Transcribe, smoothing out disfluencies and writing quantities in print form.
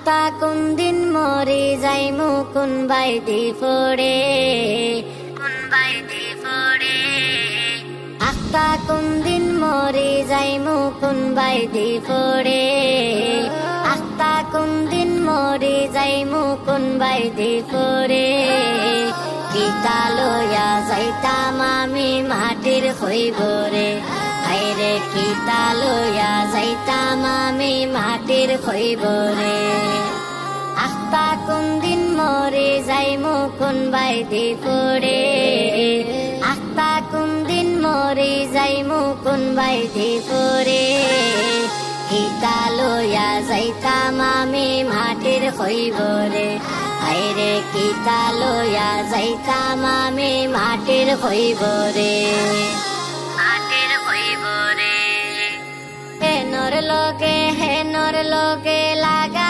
আস্তা কোন দিন মরি যাইমু কোন বাইদি পড়ে আস্তা কোন দিন মরি যাইমু কোন বাইদি পড়ে আস্তা কোন দিন মরি যাইমু কোন বাইদি পড়ে কিতা লইয়া যাইতাম আমি মাটির খৈবরে আইরে কিতা লইয়া যাইতাম আমি মাটির খৈবরে আস্তা কোন দিন মরে যাইমু কোন বাইদি পড়ে আস্তা কোন দিন মরে যাইমু কোন বাইদি পড়ে কিতা লইয়া যাইতাম আমি মাটির খৈবরে আইরে কিতা লইয়া যাইতাম আমি মাটির খৈবরে হেনর লগে লাগা